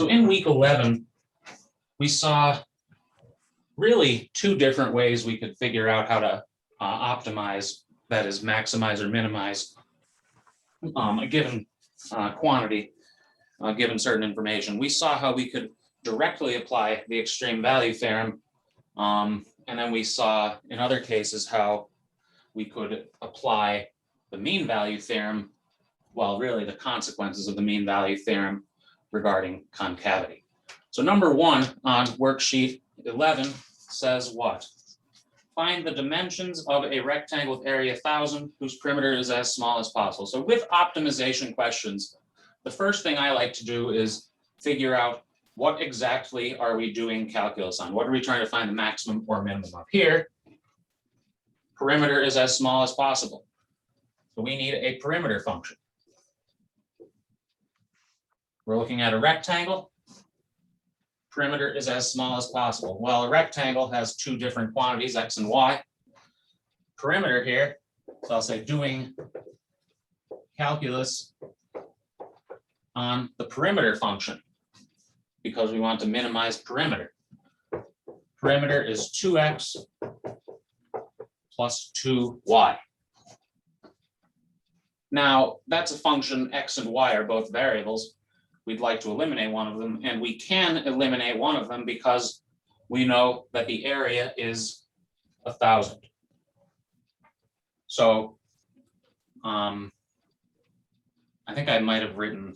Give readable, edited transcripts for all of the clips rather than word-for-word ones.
So in week 11, we saw really two different ways we could figure out how to optimize, that is, maximize or minimize a given quantity, given certain information. We saw how we could directly apply the extreme value theorem, and then we saw in other cases how we could apply the mean value theorem, well, really the consequences of the mean value theorem regarding concavity. So number one on worksheet 11 says what? Find the dimensions of a rectangle with area 1,000 whose perimeter is as small as possible. So with optimization questions, the first thing I like to do is figure out what exactly are we doing calculus on? What are we trying to find the maximum or minimum of? Here, perimeter is as small as possible. So we need a perimeter function. We're looking at a rectangle. Perimeter is as small as possible. Well, a rectangle has two different quantities, x and y. Perimeter here, so I'll say doing calculus on the perimeter function because we want to minimize perimeter. Perimeter is 2x plus 2y. Now, that's a function, x and y are both variables. We'd like to eliminate one of them, and we can eliminate one of them because we know that the area is 1,000. So I think I might have written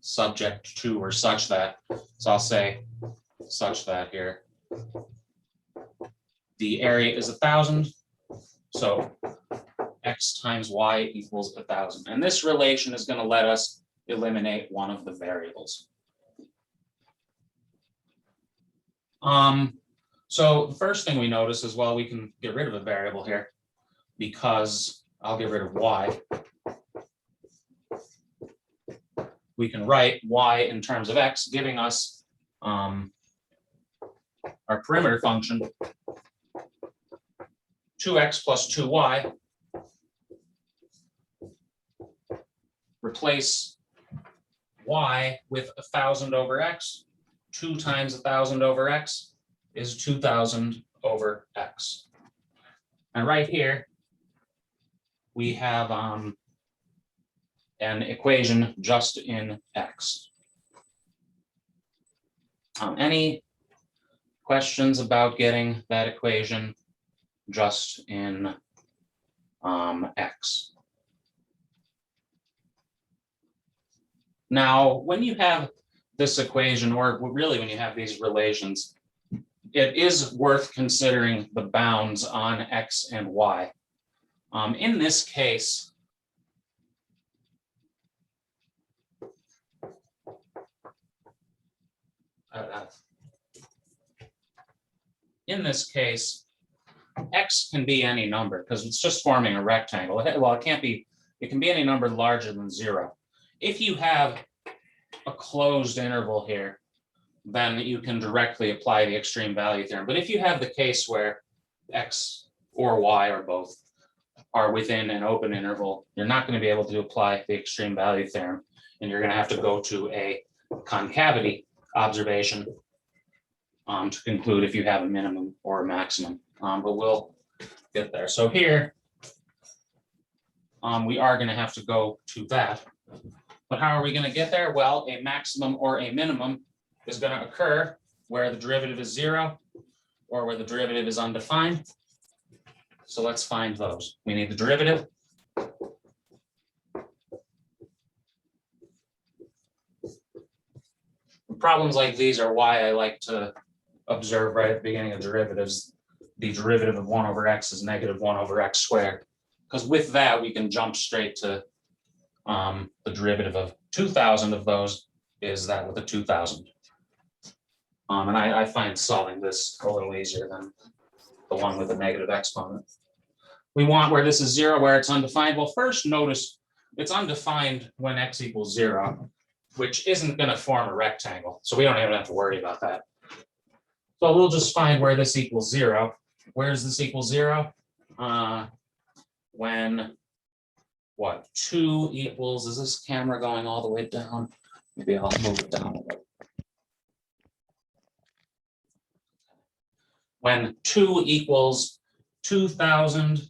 subject to or such that. So I'll say such that here. The area is 1,000. So x times y equals 1,000. And this relation is going to let us eliminate one of the variables. So the first thing we notice is, well, we can get rid of a variable here because I'll get rid of y. We can write y in terms of x, giving us our perimeter function, 2x plus 2y. Replace y with 1,000 over x. 2 times 1,000 over x is 2,000 over x. And right here, we have an equation just in x. Any questions about getting that equation just in x? Now, when you have this equation, or really when you have these relations, it is worth considering the bounds on x and y. In this case, x can be any number because it's just forming a rectangle. Well, it can't be, it can be any number larger than 0. If you have a closed interval here, then you can directly apply the extreme value theorem. But if you have the case where x or y or both are within an open interval, you're not going to be able to apply the extreme value theorem, and you're going to have to go to a concavity observation to conclude if you have a minimum or a maximum. But we'll get there. So here, we are going to have to go to that. But how are we going to get there? Well, a maximum or a minimum is going to occur where the derivative is 0 or where the derivative is undefined. So let's find those. We need the derivative. Problems like these are why I like to observe right at the beginning of derivatives. The derivative of 1 over x is negative 1 over x squared. Because with that, we can jump straight to the derivative of 2,000 of those is that with a 2,000. And I find solving this a little easier than the one with the negative exponent. We want where this is 0, where it's undefined. Well, first notice it's undefined when x equals 0, which isn't going to form a rectangle. So we don't even have to worry about that. So we'll just find where this equals 0. Where does this equal 0? When what? 2 equals, is this camera going all the way down? Maybe I'll move it down a little. when 2 equals 2,000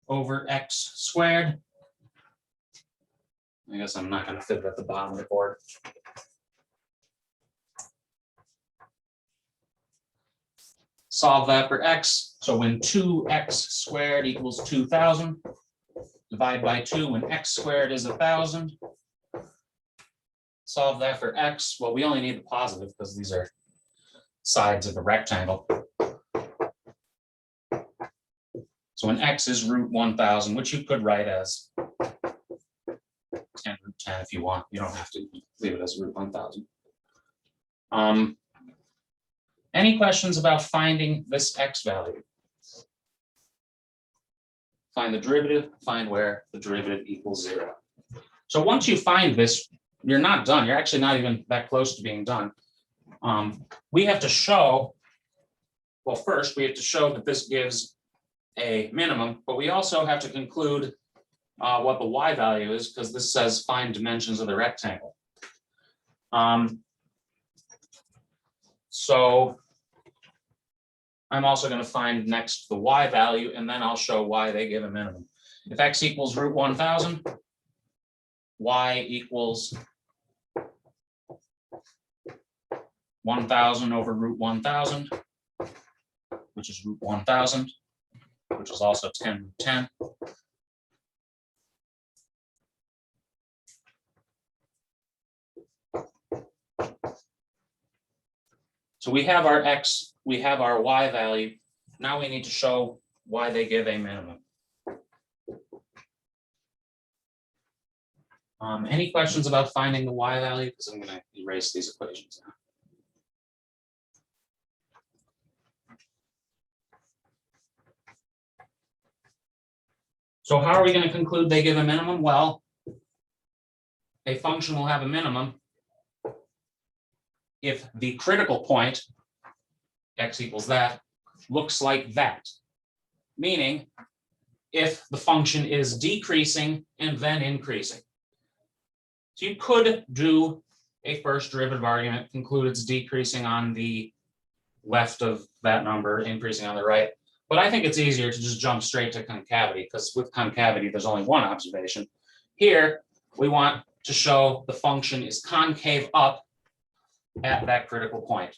over x squared. I guess I'm not going to fit it at the bottom of the board. Solve that for x. So when 2x squared equals 2,000, divide by 2 when x squared is 1,000. Solve that for x. Well, we only need the positive because these are sides of the rectangle. So when x is root 1,000, which you could write as 10 root 10 if you want. You don't have to leave it as root 1,000. Any questions about finding this x value? Find the derivative, find where the derivative equals 0. So once you find this, you're not done. You're actually not even that close to being done. We have to show, well, first we have to show that this gives a minimum, but we also have to conclude what the y value is, because this says find dimensions of the rectangle. So I'm also going to find next the y value, and then I'll show why they give a minimum. If x equals root 1,000, y equals 1,000 over root 1,000, which is root 1,000, which is also 10 root 10. So we have our x, we have our y value. Now we need to show why they give a minimum. Any questions about finding the y value? Because I'm going to erase these equations now. So how are we going to conclude they give a minimum? Well, a function will have a minimum if the critical point, x equals that, looks like that. Meaning, if the function is decreasing and then increasing. So you could do a first derivative argument, conclude it's decreasing on the left of that number, increasing on the right. But I think it's easier to just jump straight to concavity, because with concavity, there's only one observation. Here, we want to show the function is concave up at that critical point.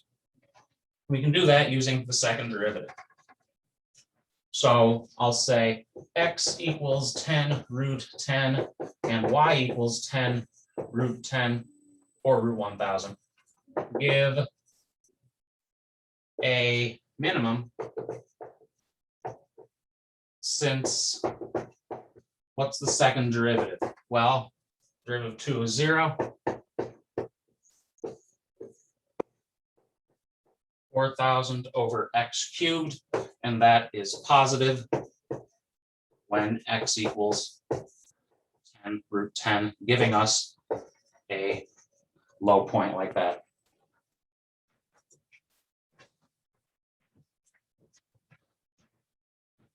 We can do that using the second derivative. So I'll say x equals 10 root 10 and y equals 10 root 10 or root 1,000. Give a minimum since, what's the second derivative? Well, derivative of 2 is 0. 4,000 over x cubed, and that is positive when x equals 10 root 10, giving us a low point like that.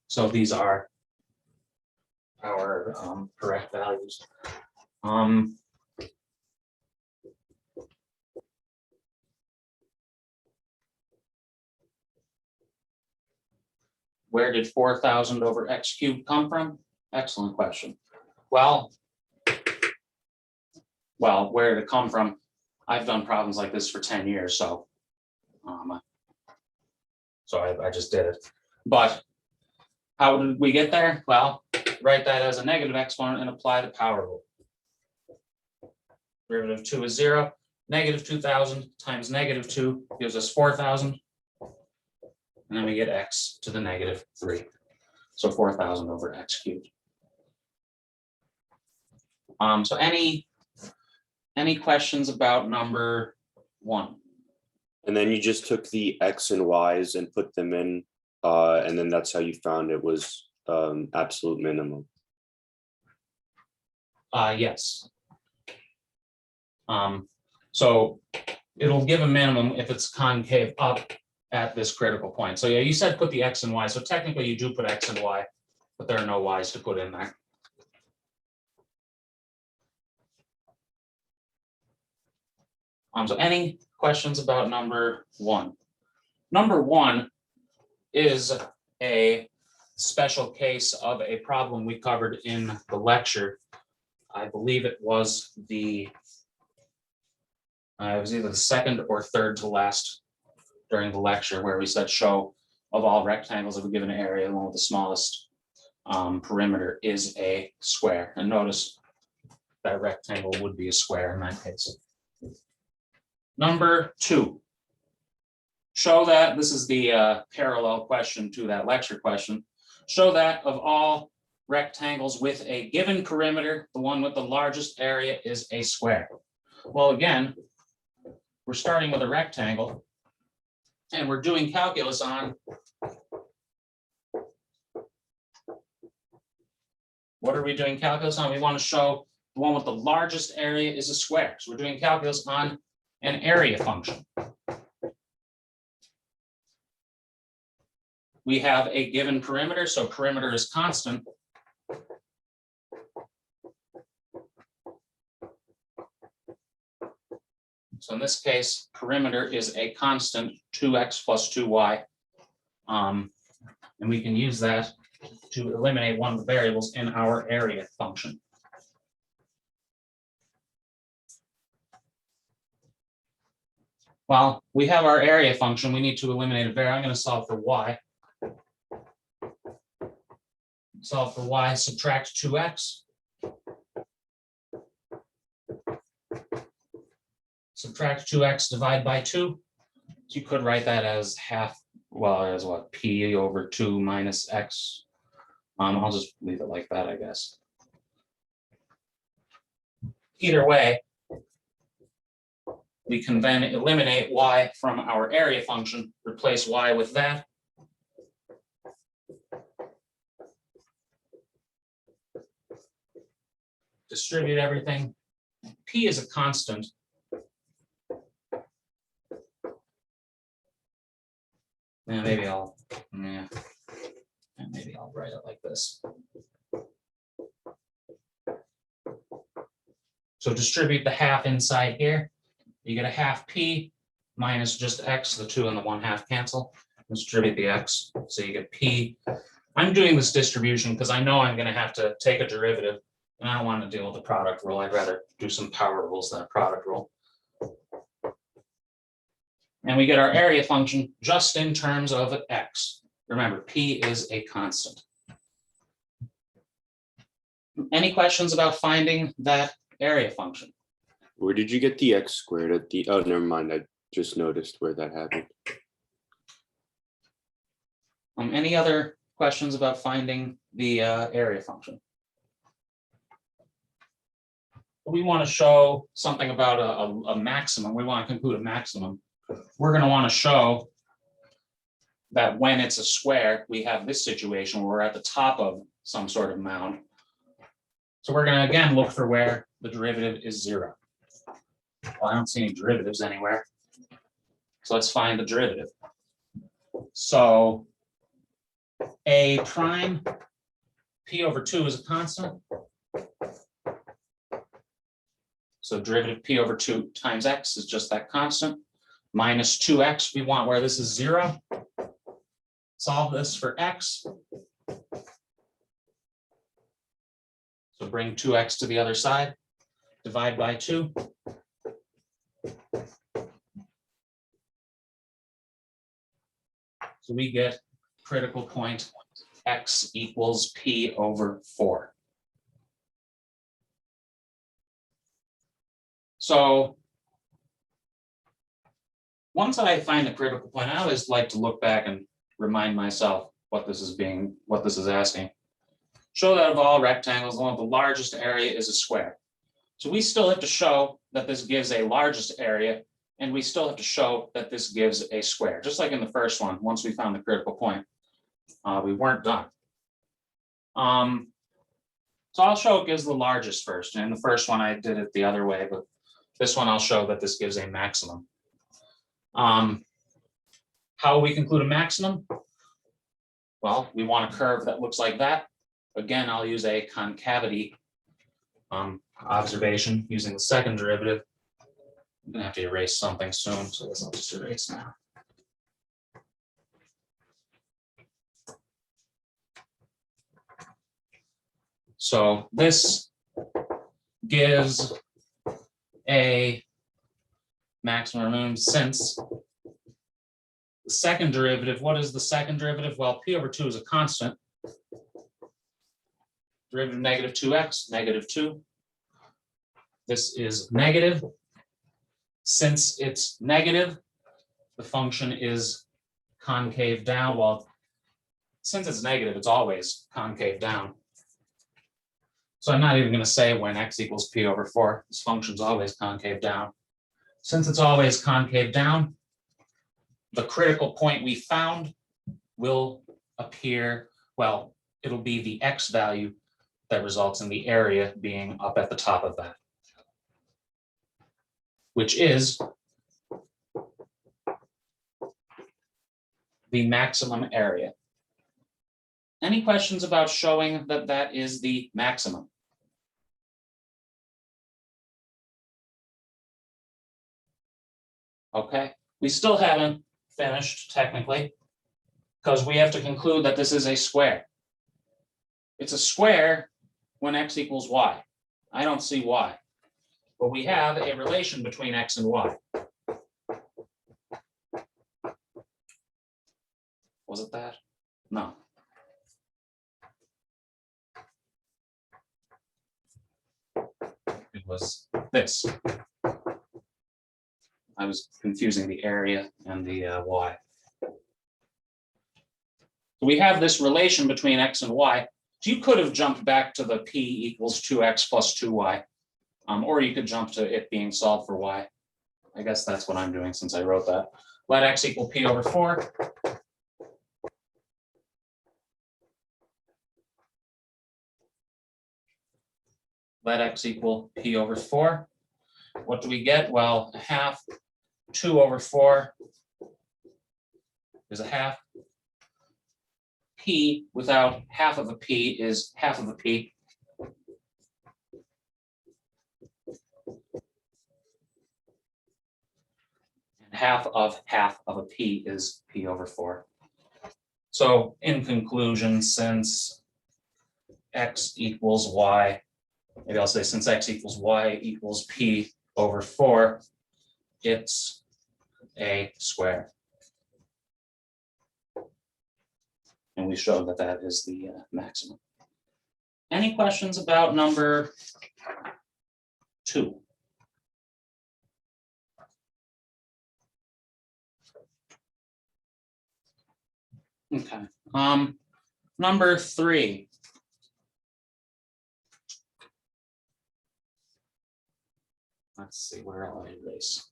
So these are our correct values. Where did 4,000 over x cubed come from? Excellent question. Well, where did it come from? I've done problems like this for 10 years, so I just did it. But how did we get there? Well, write that as a negative exponent and apply the power rule. Derivative of 2 is 0. Negative 2,000 times negative 2 gives us 4,000. And then we get x to the negative 3. So 4,000 over x cubed. So any questions about number 1? And then you just took the x and y's and put them in, and then that's how you found it was absolute minimum. Yes. So it'll give a minimum if it's concave up at this critical point. So yeah, you said put the x and y. So technically you do put x and y, but there are no y's to put in there. So any questions about number 1? Number 1, is a special case of a problem we covered in the lecture. I believe it was either the second or third to last during the lecture, where we said show of all rectangles of a given area, the one with the smallest perimeter is a square. And notice that rectangle would be a square in that case. Number 2. Show that, this is the parallel question to that lecture question. Show that of all rectangles with a given perimeter, the one with the largest area is a square. Well, again, we're starting with a rectangle and we're doing calculus on what are we doing calculus on? We want to show the one with the largest area is a square. So we're doing calculus on an area function. We have a given perimeter, so perimeter is constant. So in this case, perimeter is a constant 2x plus 2y. And we can use that to eliminate one of the variables in our area function. Well, we have our area function. We need to eliminate a variable. I'm going to solve for y. Solve for y, subtract 2x. Subtract 2x, divide by 2. So you could write that as half, well, as what, p over 2 minus x. I'll just leave it like that, I guess. Either way, we can then eliminate y from our area function, replace y with that. Distribute everything. P is a constant. Yeah, maybe I'll write it like this. So distribute the half inside here. You get a half p minus just x, the 2 and the 1/2 cancel. Distribute the x, so you get p. I'm doing this distribution because I know I'm going to have to take a derivative, and I don't want to deal with the product rule. I'd rather do some power rules than a product rule. And we get our area function just in terms of x. Remember, p is a constant. Any questions about finding that area function? Where did you get the x squared at the, oh, never mind. I just noticed where that happened. Any other questions about finding the area function? We want to show something about a maximum. We want to conclude a maximum. We're going to want to show that when it's a square, we have this situation where we're at the top of some sort of mound. So we're going to again look for where the derivative is 0. Well, I don't see any derivatives anywhere. So let's find the derivative. So a prime p over 2 is a constant. So derivative p over 2 times x is just that constant. Minus 2x, we want where this is 0. Solve this for x. So bring 2x to the other side. Divide by 2. So we get critical point x equals p over 4. So once I find a critical point, I always like to look back and remind myself what this is asking. Show that of all rectangles, the one with the largest area is a square. So we still have to show that this gives a largest area, and we still have to show that this gives a square. Just like in the first one, once we found the critical point, we weren't done. So I'll show it gives the largest first. And in the first one, I did it the other way, but this one I'll show that this gives a maximum. How will we conclude a maximum? Well, we want a curve that looks like that. Again, I'll use a concavity observation using the second derivative. I'm going to have to erase something soon, so this I'll just erase now. So this gives a maximum or minimum since the second derivative. What is the second derivative? Well, p over 2 is a constant. Derivative negative 2x, negative 2. This is negative. Since it's negative, the function is concave down. Well, since it's negative, it's always concave down. So I'm not even going to say when x equals p over 4. This function's always concave down. Since it's always concave down, the critical point we found will appear, well, it'll be the x value that results in the area being up at the top of that, which is the maximum area. Any questions about showing that that is the maximum? Okay, we still haven't finished technically because we have to conclude that this is a square. It's a square when x equals y. I don't see y, but we have a relation between x and y. Was it that? No. It was this. I was confusing the area and the y. So we have this relation between x and y. So you could have jumped back to the p equals 2x plus 2y, or you could jump to it being solved for y. I guess that's what I'm doing since I wrote that. Let x equal p over 4. Let x equal p over 4. What do we get? Well, a half. 2 over 4 is a half. P without half of a p is half of a p. And half of a p is p over 4. So in conclusion, since x equals y, maybe I'll say since x equals y equals p over 4, it's a square. And we showed that that is the maximum. Any questions about number 2? Okay. Number 3. Let's see, where I'll erase.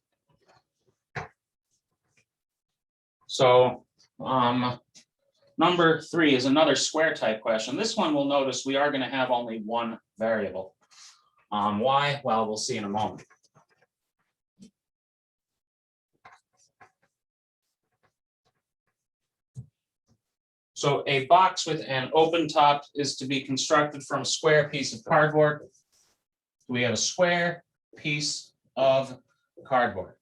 So number 3 is another square type question. This one we'll notice we are going to have only one variable. Why? Well, we'll see in a moment. So a box with an open top is to be constructed from a square piece of cardboard. We have a square piece of cardboard.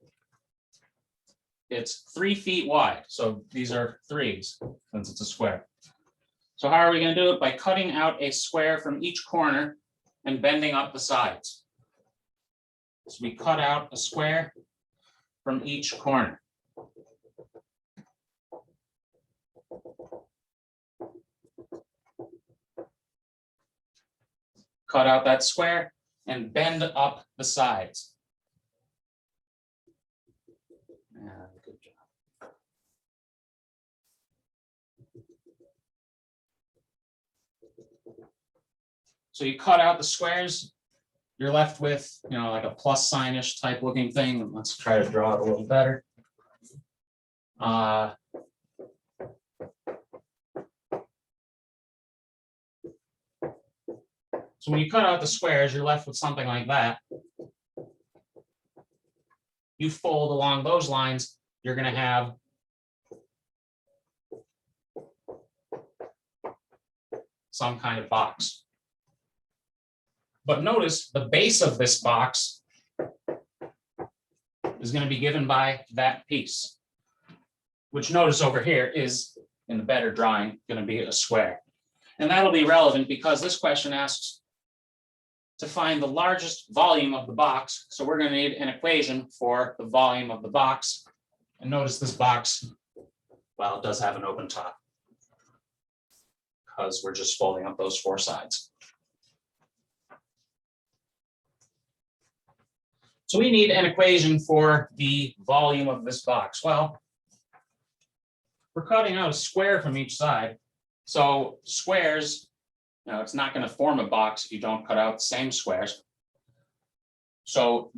It's 3 feet wide, so these are 3s since it's a square. So how are we going to do it? By cutting out a square from each corner and bending up the sides. So we cut out a square from each corner. Cut out that square and bend up the sides. Good job. So you cut out the squares, you're left with, like a plus sign-ish type looking thing. Let's try to draw it a little better. So when you cut out the squares, you're left with something like that. You fold along those lines, you're going to have some kind of box. But notice the base of this box is going to be given by that piece, which notice over here is, in the better drawing, going to be a square. And that'll be relevant because this question asks to find the largest volume of the box. So we're going to need an equation for the volume of the box. And notice this box, well, it does have an open top because we're just folding up those four sides. So we need an equation for the volume of this box. Well, we're cutting out a square from each side. So squares, it's not going to form a box if you don't cut out the same squares. So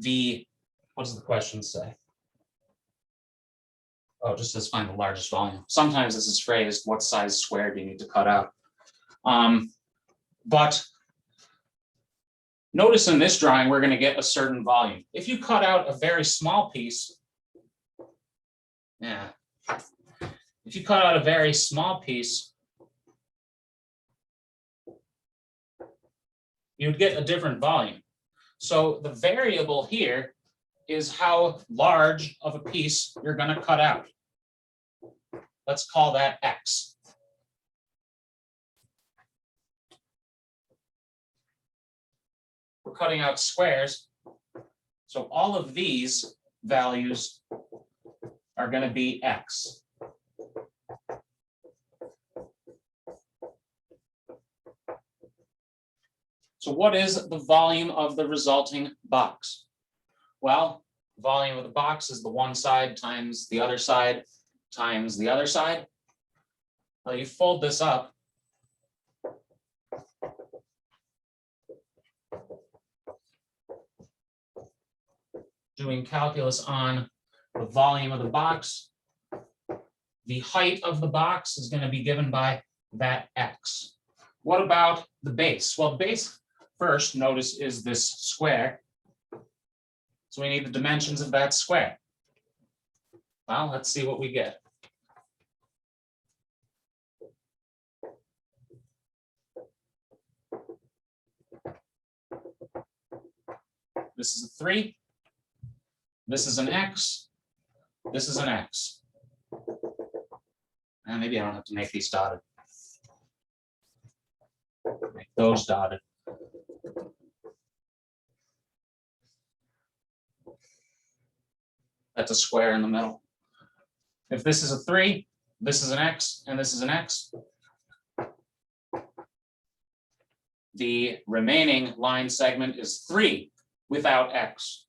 what does the question say? Oh, just says find the largest volume. Sometimes this is phrased, what size square do you need to cut out? But notice in this drawing, we're going to get a certain volume. If you cut out a very small piece, if you cut out a very small piece, you'd get a different volume. So the variable here is how large of a piece you're going to cut out. Let's call that X. We're cutting out squares. So all of these values are going to be X. So what is the volume of the resulting box? Well, the volume of the box is the one side times the other side times the other side. Well, you fold this up. Doing calculus on the volume of the box, the height of the box is going to be given by that X. What about the base? Well, the base first, notice, is this square. So we need the dimensions of that square. Well, let's see what we get. This is a 3. This is an X. This is an X. And maybe I don't have to make these dotted. Make those dotted. That's a square in the middle. If this is a 3, this is an X, and this is an X, the remaining line segment is 3 without X,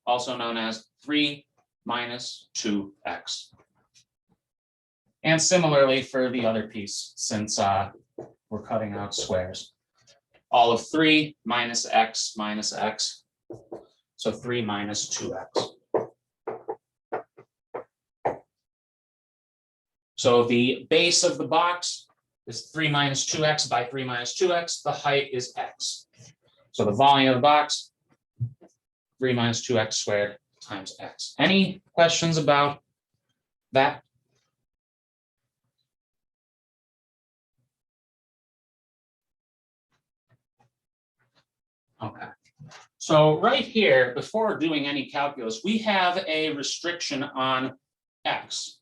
also known as 3 minus 2X. And similarly for the other piece, since we're cutting out squares. All of 3 minus X, so 3 minus 2X. So the base of the box is 3 minus 2X by 3 minus 2X. The height is X. So the volume of the box, 3 minus 2X squared times X. Any questions about that? Okay. So right here, before doing any calculus, we have a restriction on X.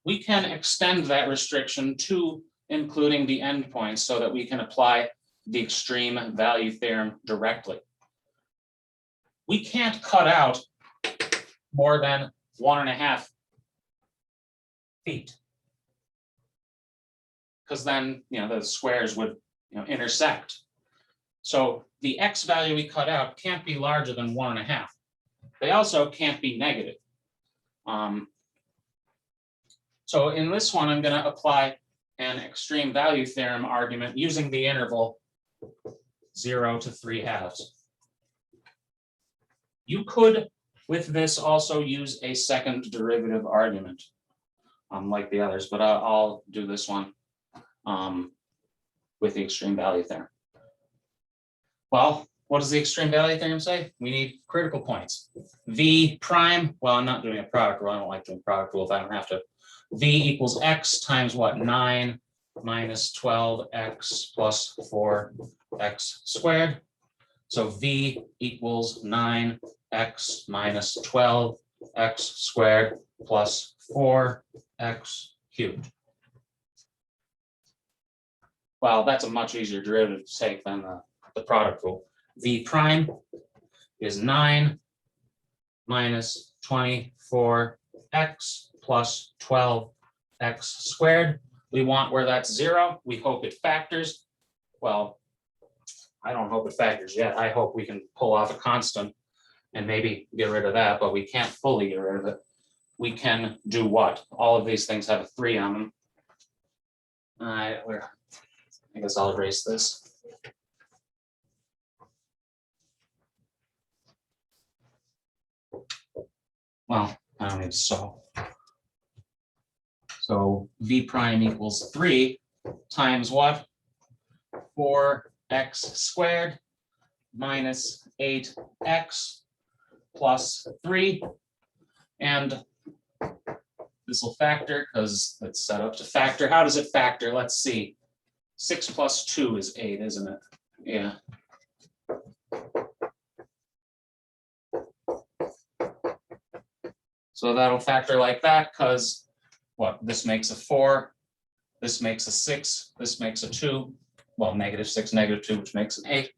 We can extend that restriction to including the endpoints so that we can apply the extreme value theorem directly. We can't cut out more than 1.5 feet. Because then, the squares would, intersect. So the X value we cut out can't be larger than 1.5. They also can't be negative. So in this one, I'm going to apply an extreme value theorem argument using the interval 0 to 3/2. You could, with this, also use a second derivative argument, like the others, but I'll do this one with the extreme value theorem. Well, what does the extreme value theorem say? We need critical points. V prime, well, I'm not doing a product rule. I don't like doing product rule if I don't have to. V equals X times what? 9 minus 12X plus 4X squared. So V equals 9X minus 12 x squared plus 4x cubed. Well, that's a much easier derivative to take than the product rule. V prime is 9 minus 24x plus 12x squared. We want where that's 0. We hope it factors. Well, I don't hope it factors yet. I hope we can pull off a constant and maybe get rid of that, but we can't fully get rid of it. We can do what? All of these things have a 3 on them. I guess I'll erase this. Well, I don't need to solve. So v prime equals 3 times what? 4x squared minus 8x plus 3. And this will factor because it's set up to factor. How does it factor? Let's see. 6 plus 2 is 8, isn't it? Yeah. So that'll factor like that because what? This makes a 4, this makes a 6, this makes a 2. Well, -6, -2, which makes an 8.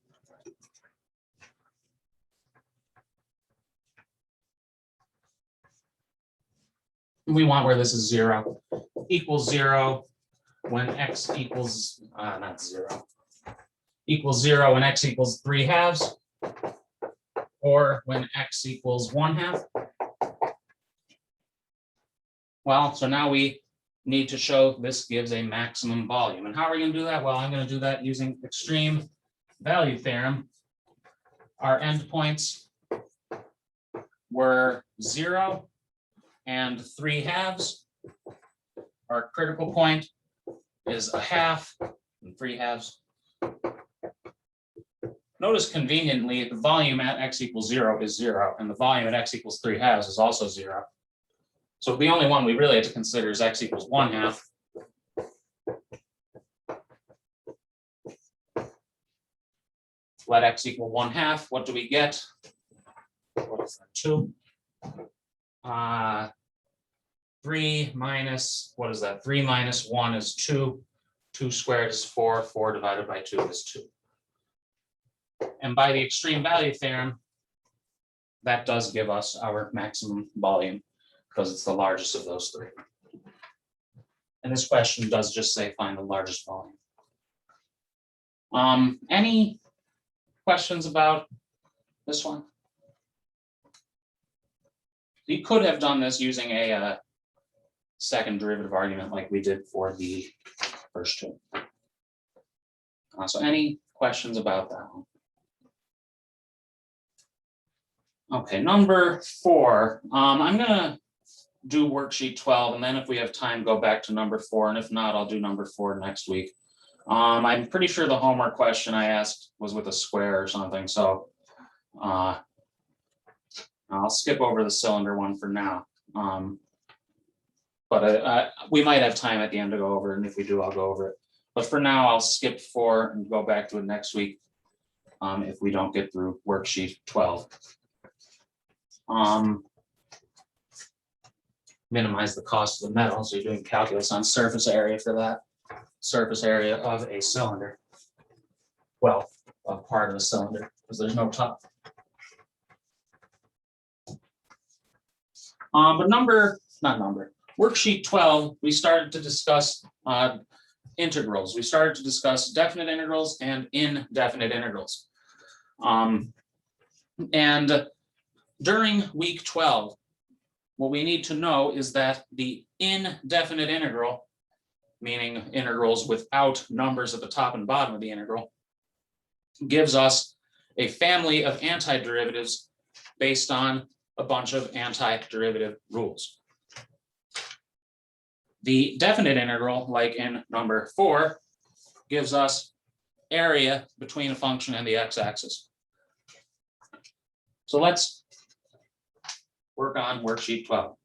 We want where this is 0 equals 0 when x equals not 0 equals 0 when x equals 3/2, or when x equals 1/2. Well, so now we need to show this gives a maximum volume. And how are we going to do that? Well, I'm going to do that using extreme value theorem. Our endpoints were 0 and 3/2. Our critical point is 1/2 and 3/2. Notice conveniently, the volume at x equals 0 is 0, and the volume at x equals 3/2 is also 0. So the only one we really have to consider is x equals 1/2. Let x equal 1/2. What do we get? What is that? 2. 3 minus, what is that? 3 minus 1 is 2. 2 squared is 4. 4 divided by 2 is 2. And by the extreme value theorem, that does give us our maximum volume because it's the largest of those 3. And this question does just say find the largest volume. Any questions about this one? You could have done this using a second derivative argument like we did for the first 2. So any questions about that one? Okay, number 4. I'm gonna do worksheet 12, and then if we have time, go back to number 4, and if not, I'll do number 4 next week. I'm pretty sure the homework question I asked was with a square or something, so I'll skip over the cylinder one for now. But we might have time at the end to go over it, and if we do, I'll go over it. But for now, I'll skip 4 and go back to it next week if we don't get through worksheet 12. Minimize the cost of the metal, so you're doing calculus on surface area for that. Surface area of a cylinder. Well, a part of the cylinder, because there's no top. But worksheet 12, we started to discuss integrals. We started to discuss definite integrals and indefinite integrals. And during week 12, what we need to know is that the indefinite integral, meaning integrals without numbers at the top and bottom of the integral, gives us a family of antiderivatives based on a bunch of antiderivative rules. The definite integral, like in number 4, gives us area between a function and the x-axis. So let's work on worksheet 12.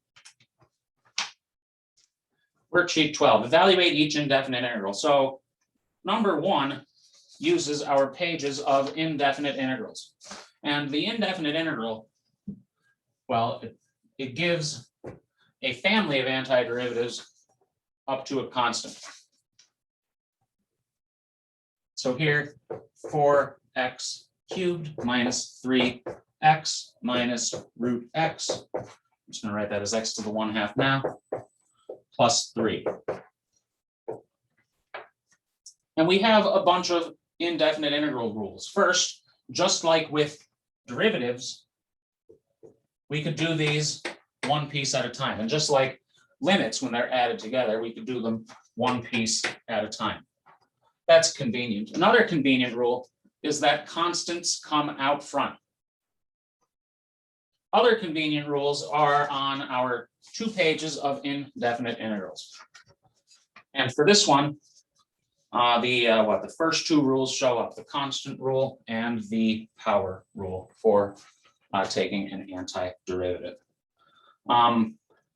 Worksheet 12, evaluate each indefinite integral. So number 1 uses our pages of indefinite integrals. And the indefinite integral, well, it gives a family of antiderivatives up to a constant. So here, 4x cubed minus 3x minus root x. I'm just going to write that as x to the 1/2 now, plus 3. And we have a bunch of indefinite integral rules. First, just like with derivatives, we could do these one piece at a time. And just like limits, when they're added together, we could do them one piece at a time. That's convenient. Another convenient rule is that constants come out front. Other convenient rules are on our 2 pages of indefinite integrals. And for this one, the first 2 rules show up, the constant rule and the power rule for taking an antiderivative.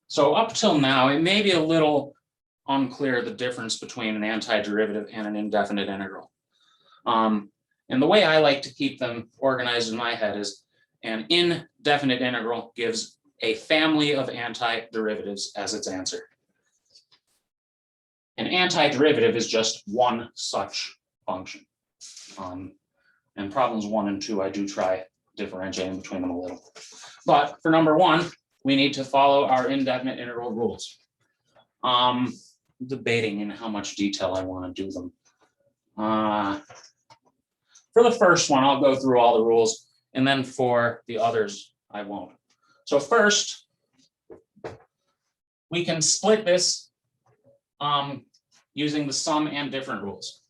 So up till now, it may be a little unclear the difference between an antiderivative and an indefinite integral. And the way I like to keep them organized in my head is an indefinite integral gives a family of antiderivatives as its answer. An antiderivative is just one such function. And problems 1 and 2, I do try differentiating between them a little. But for number 1, we need to follow our indefinite integral rules. Debating in how much detail I want to do them. For the first one, I'll go through all the rules, and then for the others, I won't. So first, we can split this using the sum and different rules.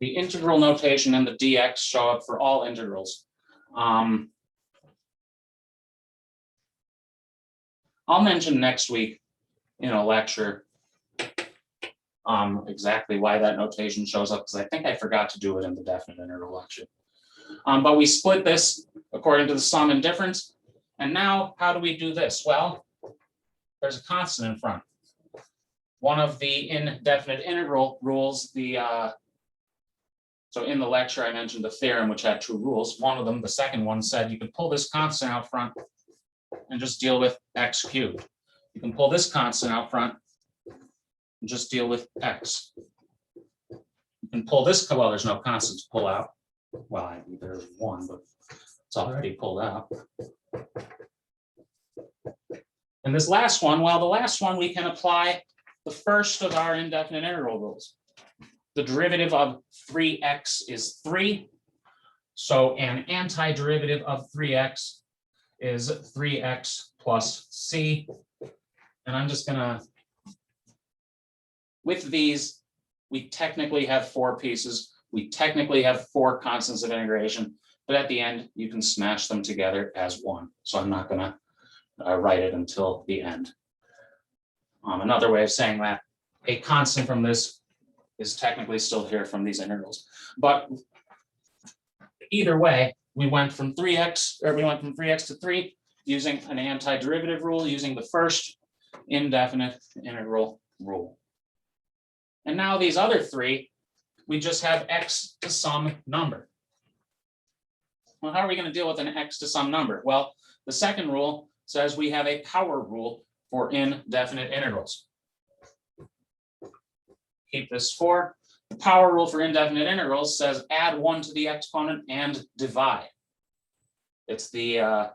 The integral notation and the dx show up for all integrals. I'll mention next week in a lecture exactly why that notation shows up, because I think I forgot to do it in the definite integral lecture. But we split this according to the sum and difference. And now how do we do this? Well, there's a constant in front. One of the indefinite integral rules, so in the lecture, I mentioned the theorem, which had 2 rules. One of them, the second one, said you could pull this constant out front and just deal with x cubed. You can pull this constant out front and just deal with x. You can pull this, well, there's no constant to pull out. Well, I think there's one, but it's already pulled out. And this last one, well, the last one, we can apply the first of our indefinite integral rules. The derivative of 3x is 3. So an antiderivative of 3x is 3x plus c. And I'm just gonna, with these, we technically have 4 pieces. We technically have 4 constants of integration, but at the end, you can smash them together as one. So I'm not gonna write it until the end. Another way of saying that, a constant from this is technically still here from these integrals. But either way, we went from 3x to 3 using an antiderivative rule, using the first indefinite integral rule. And now these other 3, we just have x to some number. Well, how are we going to deal with an x to some number? Well, the second rule says we have a power rule for indefinite integrals. Keep this 4. The power rule for indefinite integrals says add 1 to the exponent and divide. It's the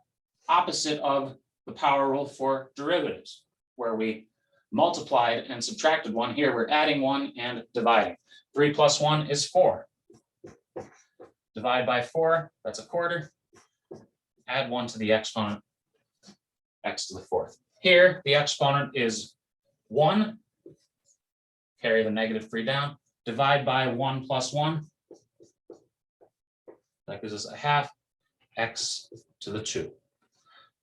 opposite of the power rule for derivatives, where we multiplied and subtracted 1. Here we're adding 1 and dividing. 3 plus 1 is 4. Divide by 4, that's a quarter. Add 1 to the exponent, x to the 4th. Here, the exponent is 1. Carry the negative 3 down. Divide by 1 plus 1. That gives us a half, x to the 2.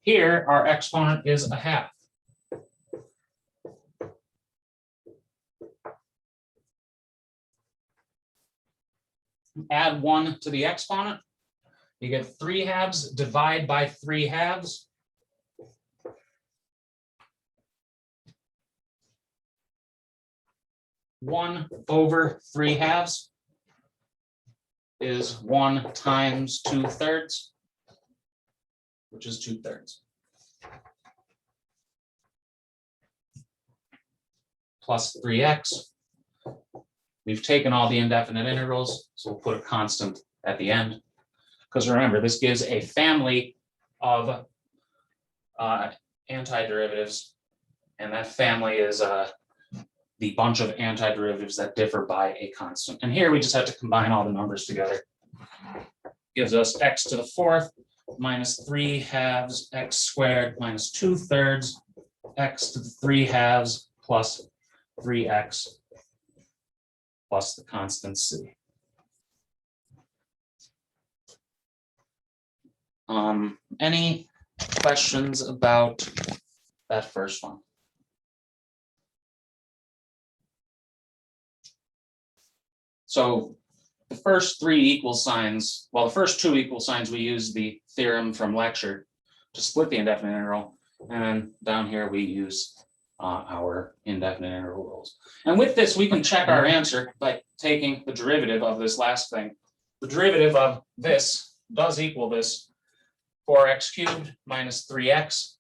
Here, our exponent is a half. Add 1 to the exponent. You get 3 halves. Divide by 3 halves. 1/3 is 1 times 2/3, which is 2/3. Plus 3x. We've taken all the indefinite integrals, so we'll put a constant at the end. Because remember, this gives a family of antiderivatives, and that family is the bunch of antiderivatives that differ by a constant. And here we just have to combine all the numbers together. Gives us x to the 4th minus 3/2 x squared minus 2/3 x to the 3/2 plus 3x plus the constant c. Any questions about that first one? So the first 3 equal signs, well, the first 2 equal signs, we use the theorem from lecture to split the indefinite integral. And then down here, we use our indefinite integral rules. And with this, we can check our answer by taking the derivative of this last thing. The derivative of this does equal this 4x cubed minus 3x.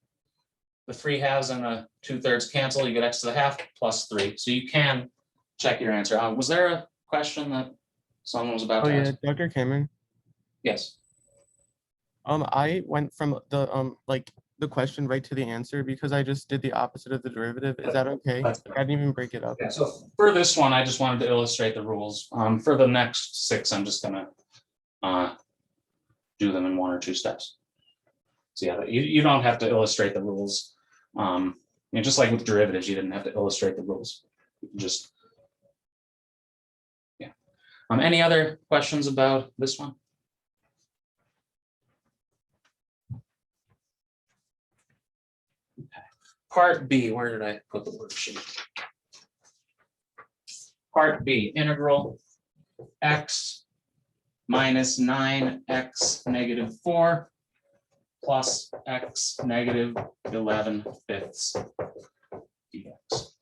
The 3/2 and the 2/3 cancel, you get x to the half plus 3. So you can check your answer. Was there a question that someone was about to ask? Dr. Cameron. Yes. I went from the question right to the answer because I just did the opposite of the derivative. Is that okay? That's I didn't even break it up. Yeah, so for this one, I just wanted to illustrate the rules. For the next 6, I'm just gonna do them in 1 or 2 steps. So yeah, you don't have to illustrate the rules. Just like with derivatives, you didn't have to illustrate the rules. You can just, yeah. Any other questions about this one? Okay. Part B, where did I put the worksheet? Part B, integral x minus 9x negative 4 plus x negative 11/5 dx.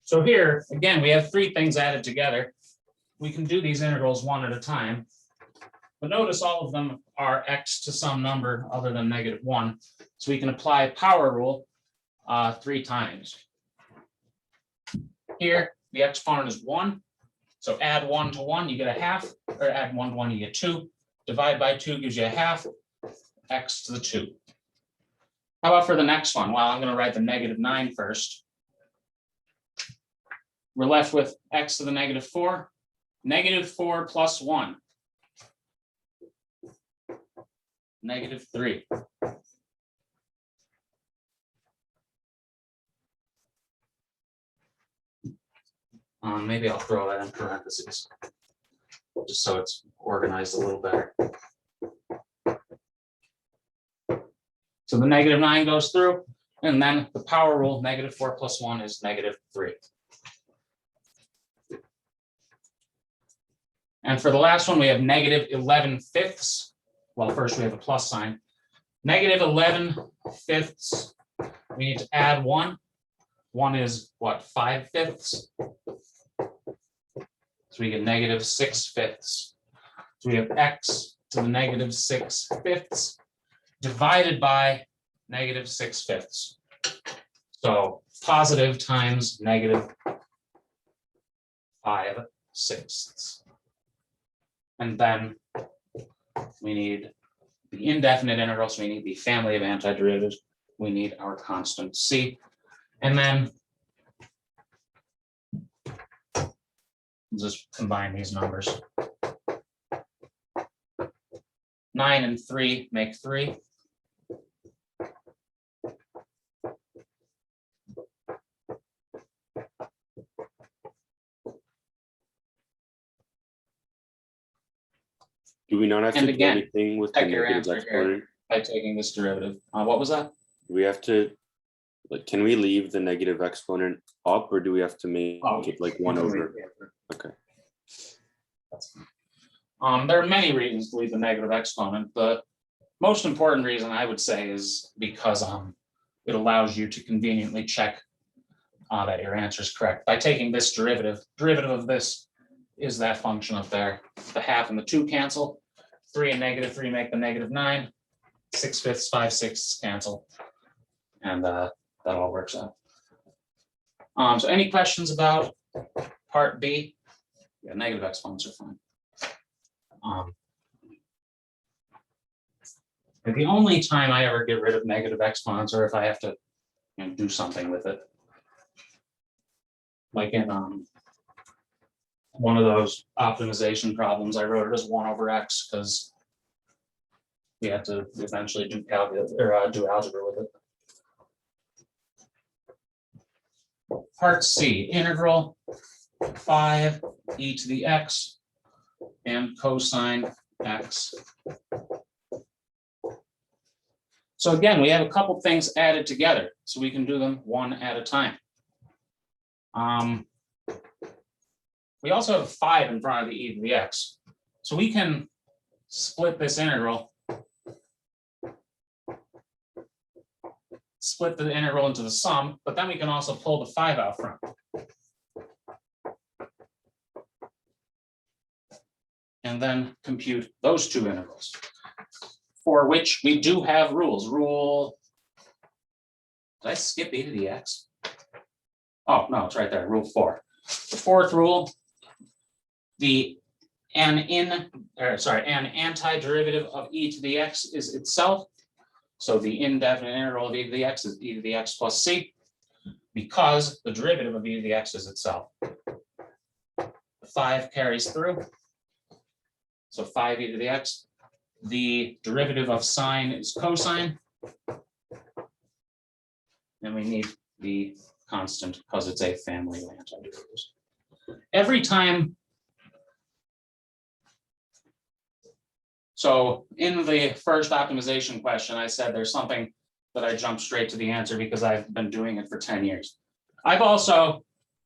So here, again, we have 3 things added together. We can do these integrals one at a time. But notice all of them are x to some number other than -1. So we can apply power rule 3 times. Here, the exponent is 1. So add 1 to 1, you get a half, or add 1 to 1, you get 2. Divide by 2 gives you a half, x to the 2. How about for the next one? Well, I'm going to write the -9 first. We're left with x to the -4. -4 plus 1. -3. Maybe I'll throw that in parentheses, just so it's organized a little better. So the -9 goes through, and then the power rule, -4 plus 1 is -3. And for the last one, we have -11/5. Well, first we have a plus sign. -11/5. We need to add 1. 1 is what, 5/5? So we get -6/5. So we have x to the -6/5 divided by -6/5. So positive times -5/6. And then we need the indefinite integrals. We need the family of antiderivatives. We need our constant c. And then just combine these numbers. 9 and 3 make 3. Do we not have And to again, do anything with the check your negative answer here. exponent? By taking this derivative. What was that? Do we have to, can we leave the negative exponent up, or do we have to make it like 1 over? Okay. That's fine. There are many reasons to leave the negative exponent. The most important reason I would say is because it allows you to conveniently check that your answer is correct. By taking this derivative of this is that function up there. The half and the 2 cancel. 3 and -3 make the -9. 6/5, 5/6 cancel. And that all works out. So any questions about part B? Yeah, negative exponents are fine. The only time I ever get rid of negative exponents are if I have to do something with it. Like in one of those optimization problems, I wrote it as 1/x because we have to eventually do calculus or do algebra with it. Part C, integral 5e to the x and cosine x. So again, we have a couple things added together, so we can do them one at a time. We also have 5 in front of the e to the x, so we can split this integral. Split the integral into the sum, but then we can also pull the 5 out front. And then compute those 2 integrals, for which we do have rules. Did I skip e to the x? Oh, no, it's right there, rule 4. The 4th rule, an antiderivative of e to the x is itself. So the indefinite integral of e to the x is e to the x plus c, because the derivative of e to the x is itself. The 5 carries through. So 5e to the x. The derivative of sine is cosine. And we need the constant because it's a family of antiderivatives. Every time. So in the first optimization question, I said there's something that I jumped straight to the answer because I've been doing it for 10 years. I've also,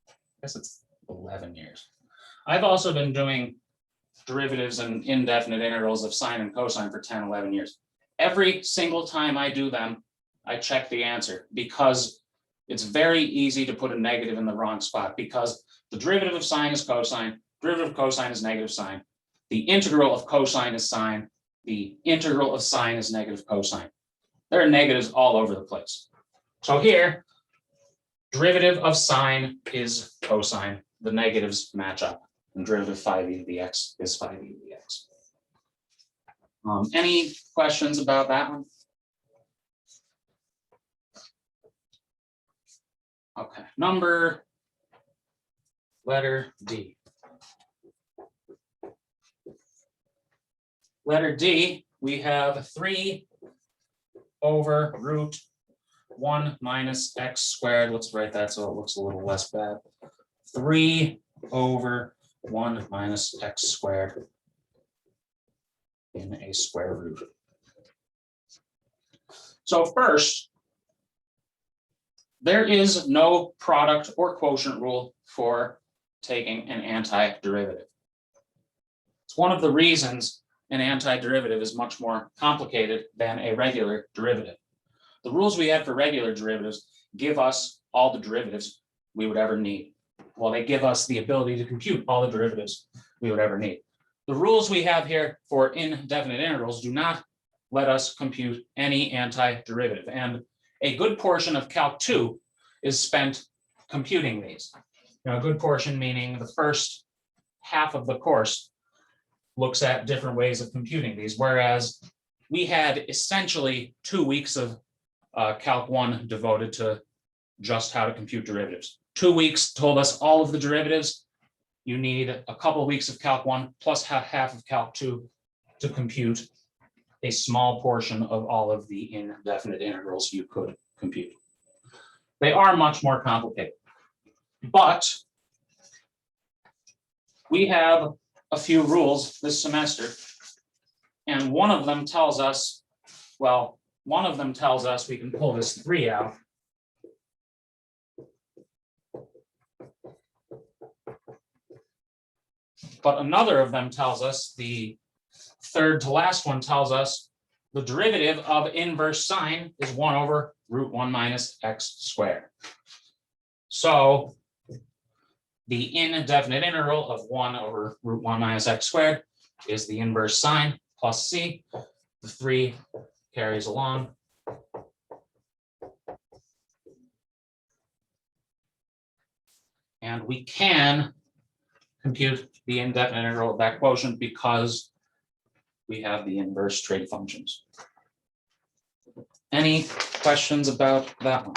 I guess it's 11 years. I've also been doing derivatives and indefinite integrals of sine and cosine for 10, 11 years. Every single time I do them, I check the answer because it's very easy to put a negative in the wrong spot because the derivative of sine is cosine, derivative of cosine is negative sine. The integral of cosine is sine. The integral of sine is negative cosine. There are negatives all over the place. So here, derivative of sine is cosine. The negatives match up. And derivative of 5e to the x is 5e to the x. Any questions about that one? Okay, letter D. Letter D, we have 3 over root 1 minus x squared. Let's write that so it looks a little less bad. 3 over 1 minus x squared in a square root. So first, there is no product or quotient rule for taking an antiderivative. It's one of the reasons an antiderivative is much more complicated than a regular derivative. The rules we have for regular derivatives give us all the derivatives we would ever need. Well, they give us the ability to compute all the derivatives we would ever need. The rules we have here for indefinite integrals do not let us compute any antiderivative. And a good portion of Calc 2 is spent computing these. A good portion meaning the first half of the course looks at different ways of computing these, whereas we had essentially 2 weeks of Calc 1 devoted to just how to compute derivatives. 2 weeks told us all of the derivatives. You need a couple of weeks of Calc 1 plus half of Calc 2 to compute a small portion of all of the indefinite integrals you could compute. They are much more complicated, but we have a few rules this semester, and one of them tells us, we can pull this 3 out. But another of them tells us, the third to last one tells us, the derivative of inverse sine is 1 over root 1 minus x squared. So the indefinite integral of 1 over root 1 minus x squared is the inverse sine plus c. The 3 carries along. And we can compute the indefinite integral of that quotient because we have the inverse trig functions. Any questions about that one?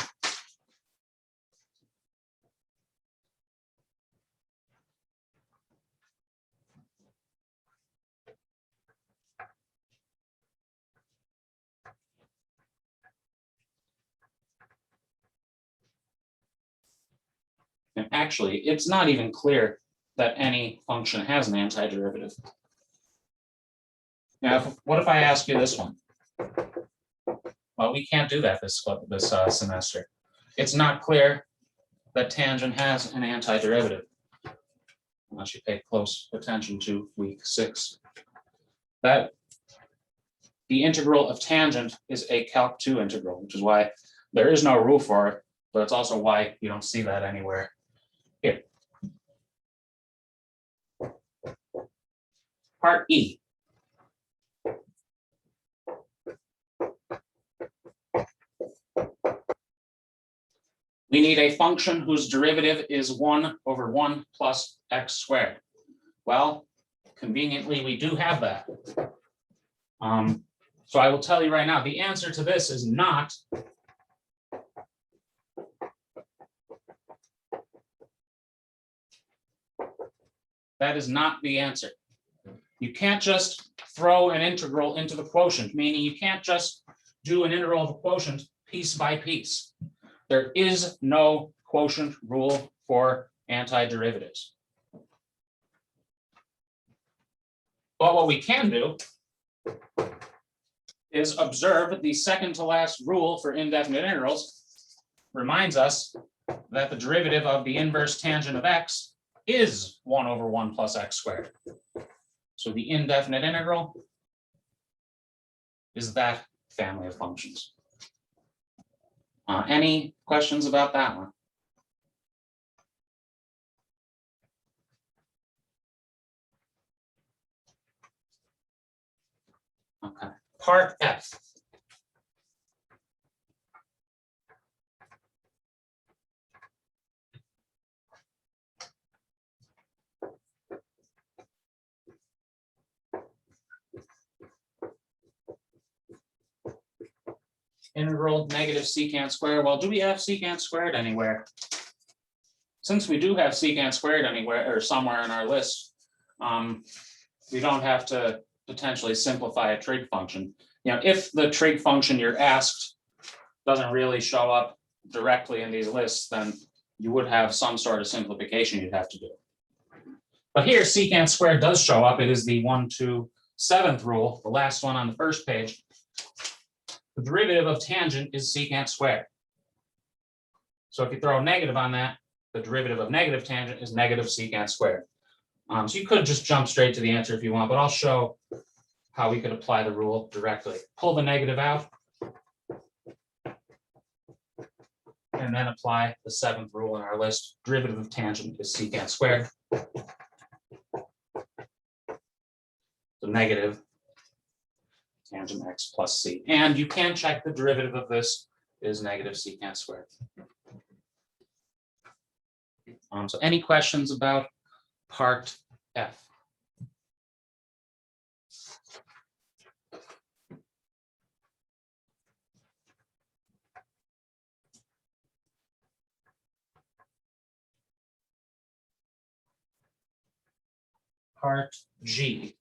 And actually, it's not even clear that any function has an antiderivative. Now, what if I ask you this one? Well, we can't do that this semester. It's not clear that tangent has an antiderivative, unless you pay close attention to week 6. That the integral of tangent is a Calc 2 integral, which is why there is no rule for it, but it's also why you don't see that anywhere here. Part E. We need a function whose derivative is 1 over 1 plus x squared. Well, conveniently, we do have that. So I will tell you right now, the answer to this is not that is not the answer. You can't just throw an integral into the quotient, meaning you can't just do an integral of a quotient piece by piece. There is no quotient rule for antiderivatives. But what we can do is observe the second to last rule for indefinite integrals reminds us that the derivative of the inverse tangent of x is 1 over 1 plus x squared. So the indefinite integral is that family of functions. Any questions about that one? Okay, part F. Integral negative secant squared. Well, do we have secant squared anywhere? Since we do have secant squared anywhere or somewhere in our list, we don't have to potentially simplify a trig function. You know, if the trig function you're asked doesn't really show up directly in these lists, then you would have some sort of simplification you'd have to do. But here, secant squared does show up. It is the 1 to 7th rule, the last one on the first page. The derivative of tangent is secant squared. So if you throw a negative on that, the derivative of negative tangent is negative secant squared. So you could just jump straight to the answer if you want, but I'll show how we could apply the rule directly. Pull the negative out, and then apply the 7th rule in our list. Derivative of tangent is secant squared. So negative tangent x plus c. And you can check the derivative of this is negative secant squared. So any questions about part F? Part G.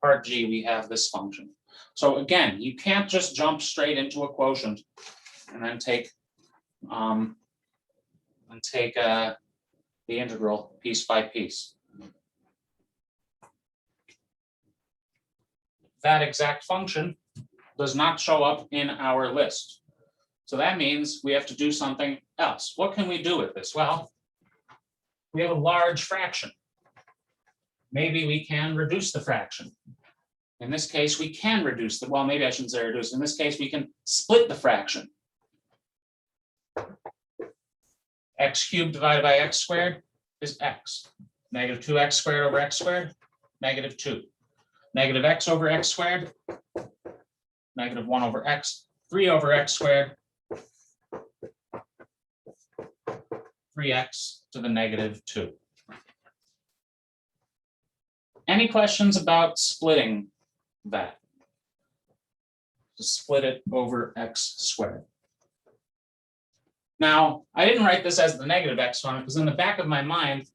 Part G, we have this function. So again, you can't just jump straight into a quotient and then take the integral piece by piece. That exact function does not show up in our list. So that means we have to do something else. What can we do with this? Well, we have a large fraction. Maybe we can reduce the fraction. In this case, we can reduce the, well, maybe I shouldn't say reduce. In this case, we can split the fraction. X cubed divided by x squared is x. Negative 2x squared over x squared, negative 2. Negative x over x squared, negative 1 over x. 3 over x squared, 3x to the negative 2. Any questions about splitting that? To split it over x squared. Now, I didn't write this as the negative exponent because in the back of my mind,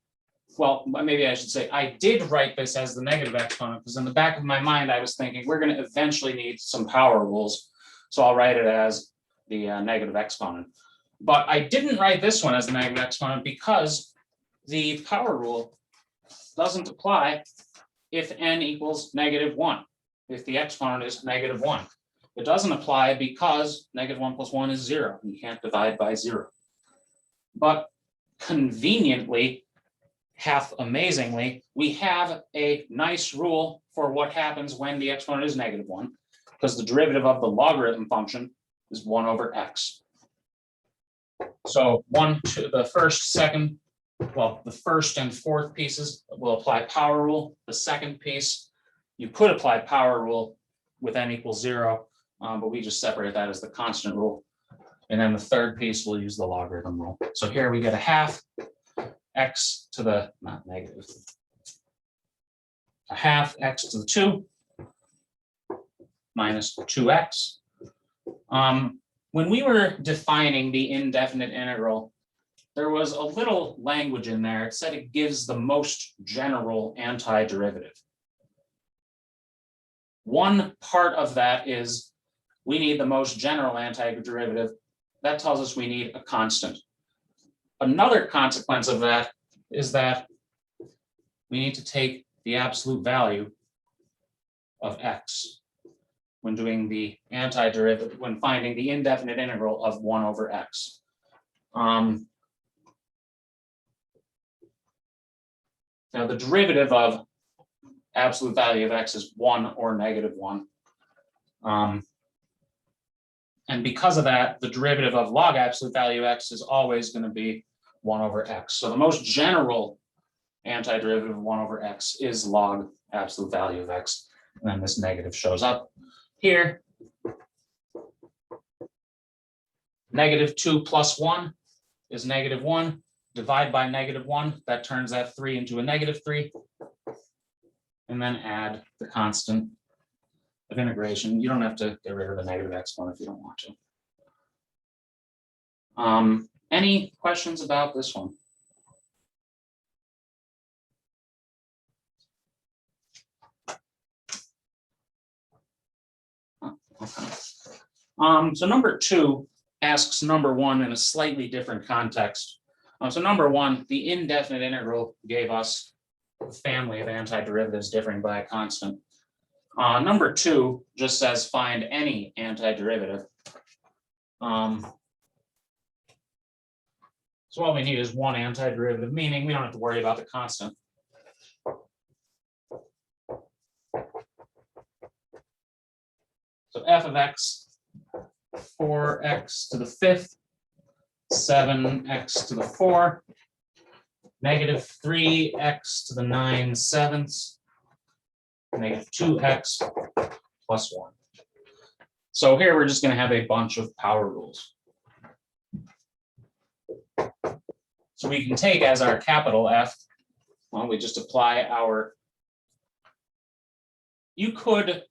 well, maybe I should say I did write this as the negative exponent because in the back of my mind, I was thinking we're going to eventually need some power rules. So I'll write it as the negative exponent. But I didn't write this one as the negative exponent because the power rule doesn't apply if n equals negative 1, if the exponent is negative 1. It doesn't apply because negative 1 plus 1 is 0. You can't divide by 0. But conveniently, half amazingly, we have a nice rule for what happens when the exponent is negative 1, because the derivative of the logarithm function is 1 over x. So the first and fourth pieces will apply power rule. The second piece, you could apply power rule with n equals 0, but we just separate that as the constant rule. And then the third piece, we'll use the logarithm rule. So here we get a half x to the, not negative, a half x to the 2 minus 2x. When we were defining the indefinite integral, there was a little language in there. It said it gives the most general antiderivative. One part of that is we need the most general antiderivative. That tells us we need a constant. Another consequence of that is that we need to take the absolute value of x when doing the antiderivative, when finding the indefinite integral of 1 over x. Now the derivative of absolute value of x is 1 or negative 1. And because of that, the derivative of log absolute value x is always going to be 1 over x. So the most general antiderivative of 1 over x is log absolute value of x. And then this negative shows up here. Negative 2 plus 1 is negative 1. Divide by negative 1, that turns that 3 into a negative 3. And then add the constant of integration. You don't have to get rid of the negative exponent if you don't want to. Any questions about this one? Okay. So number 2 asks number 1 in a slightly different context. So number 1, the indefinite integral gave us a family of antiderivatives differing by a constant. Number 2 just says find any antiderivative. So all we need is one antiderivative, meaning we don't have to worry about the constant. So f of x, 4x to the 5th, 7x to the 4, negative 3x to the 9/7, negative 2x plus 1. So here we're just going to have a bunch of power rules. So we can take as our capital F, well, we just apply our, you could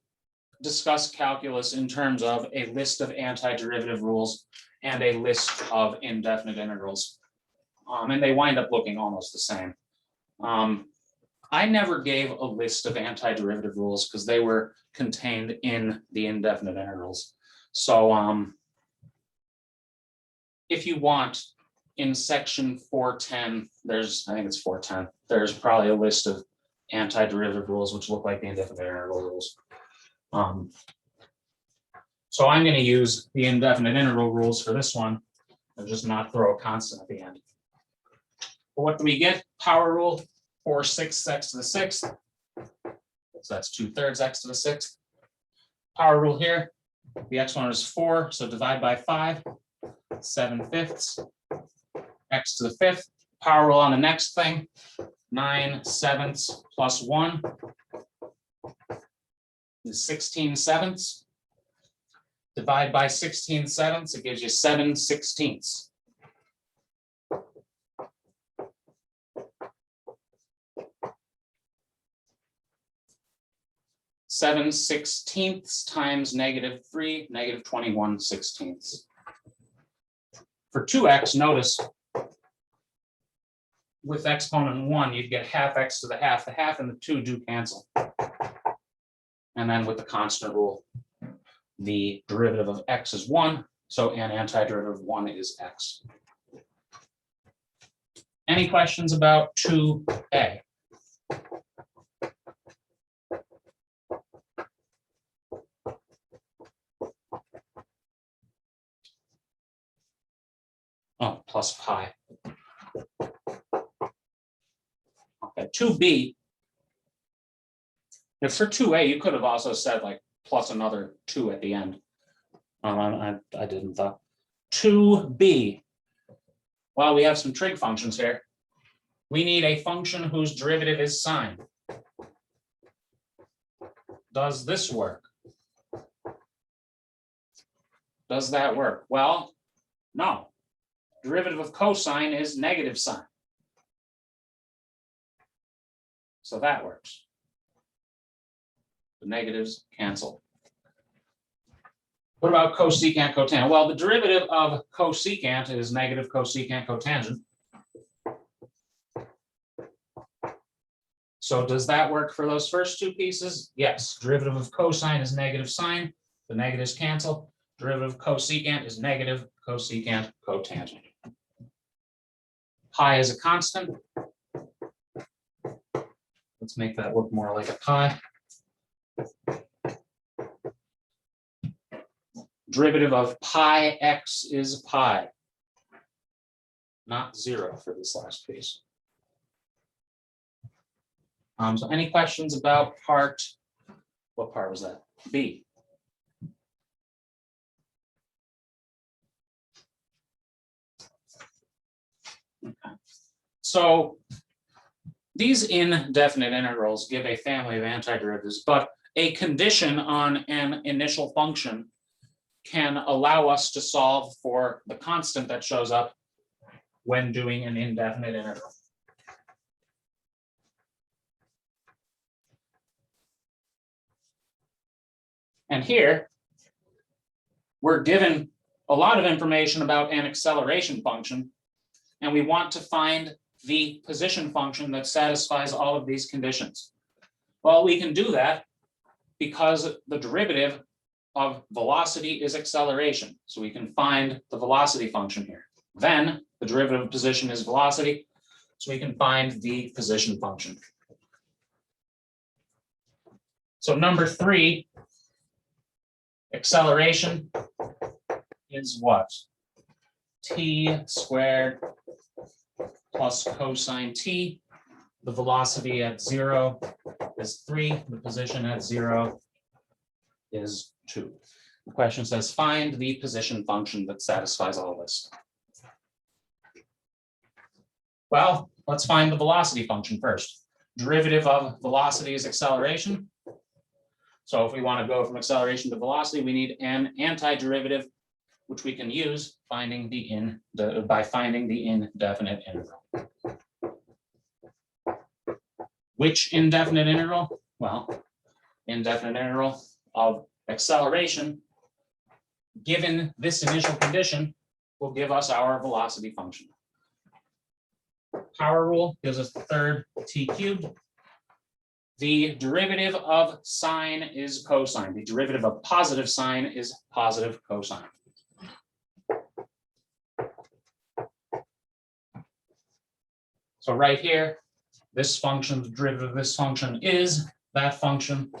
discuss calculus in terms of a list of antiderivative rules and a list of indefinite integrals. And they wind up looking almost the same. I never gave a list of antiderivative rules because they were contained in the indefinite integrals. So if you want, in section 410, I think it's 410, there's probably a list of antiderivative rules which look like the indefinite integral rules. So I'm going to use the indefinite integral rules for this one and just not throw a constant at the end. But what do we get? Power rule, 4/6 x to the 6th. So that's 2/3 x to the 6th. Power rule here, the exponent is 4, so divide by 5, 7/5 x to the 5th. Power rule on the next thing, 9/7 plus 1 is 16/7. Divide by 16/7, it gives you 7/16. 7/16 times -3, -21/16. For 2x, notice with exponent 1, you'd get half x to the half. The half and the 2 do cancel. And then with the constant rule, the derivative of x is 1, so an antiderivative of 1 is x. Any questions about 2a? Oh, plus pi. Okay, 2b. If for 2a, you could have also said like plus another 2 at the end. I didn't though. 2b. Well, we have some trig functions here. We need a function whose derivative is sine. Does this work? Does that work? Well, no. Derivative of cosine is negative sine. So that works. The negatives cancel. What about cosecant, cotangent? Well, the derivative of cosecant is negative cosecant, cotangent. So does that work for those first two pieces? Yes. Derivative of cosine is negative sine. The negatives cancel. Derivative of cosecant is negative cosecant, cotangent. Pi is a constant. Let's make that look more like a pi. Derivative of pi x is pi. Not 0 for this last piece. So any questions about part, what part was that? B. Okay. So these indefinite integrals give a family of antiderivatives, but a condition on an initial function can allow us to solve for the constant that shows up when doing an indefinite integral. And here, we're given a lot of information about an acceleration function, and we want to find the position function that satisfies all of these conditions. Well, we can do that because the derivative of velocity is acceleration. So we can find the velocity function here. Then the derivative of position is velocity, so we can find the position function. So number 3, acceleration is what? T squared plus cosine t. The velocity at 0 is 3. The position at 0 is 2. The question says, find the position function that satisfies all this. Well, let's find the velocity function first. Derivative of velocity is acceleration. So if we want to go from acceleration to velocity, we need an antiderivative, which we can use by finding the indefinite integral. Which indefinite integral? Well, indefinite integral of acceleration, given this initial condition, will give us our velocity function. Power rule gives us the third t cubed. The derivative of sine is cosine. The derivative of positive sine is positive cosine. So right here, this function, the derivative of this function is that function.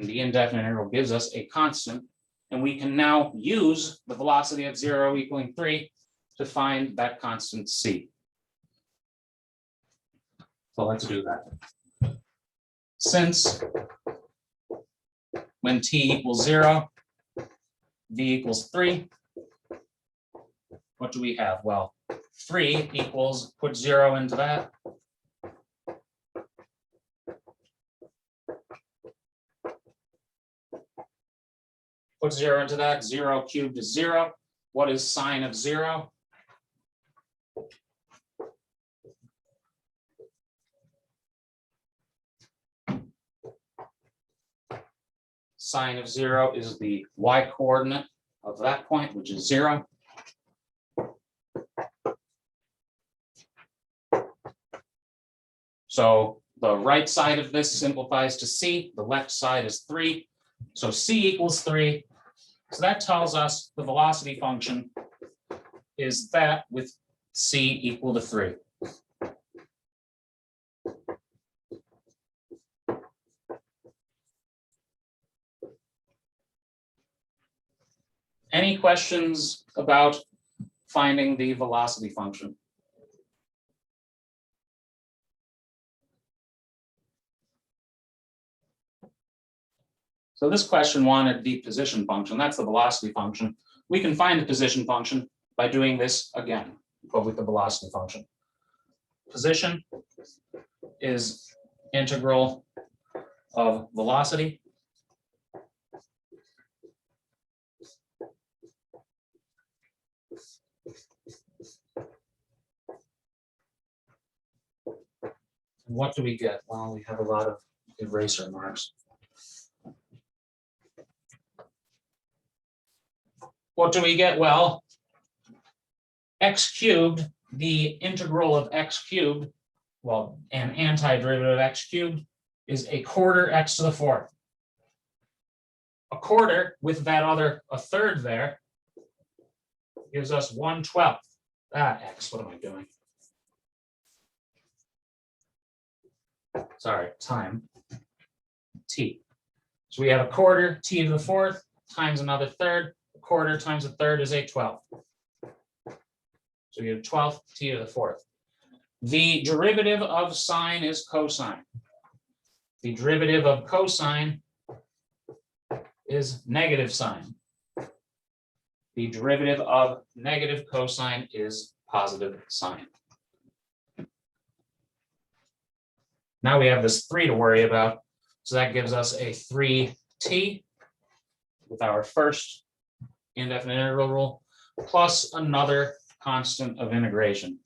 And the indefinite integral gives us a constant, and we can now use the velocity at 0 equaling 3 to find that constant c. So let's do that. Since when t equals 0, v equals 3, what do we have? Well, 3 equals, put 0 into that. Put 0 into that, 0 cubed is 0. What is sine of 0? Sine of 0 is the y-coordinate of that point, which is 0. So the right side of this simplifies to c, the left side is 3. So c equals 3. So that tells us the velocity function is that with c equal to 3. Any questions about finding the velocity function? So this question wanted the position function. That's the velocity function. We can find the position function by doing this again, but with the velocity function. Position is integral of velocity. What do we get? Well, we have a lot of eraser marks. What do we get? Well, x cubed, the integral of x cubed, well, an antiderivative of x cubed is a quarter x to the fourth. A quarter with that other, a third there, gives us 1/12. X, what am I doing? Sorry, time, t. So we have a quarter t to the fourth times another third. A quarter times a third is a 12th. So you have 12th t to the fourth. The derivative of sine is cosine. The derivative of cosine is negative sine. The derivative of negative cosine is positive sine. Now we have this 3 to worry about. So that gives us a 3t with our first indefinite integral rule, plus another constant of integration.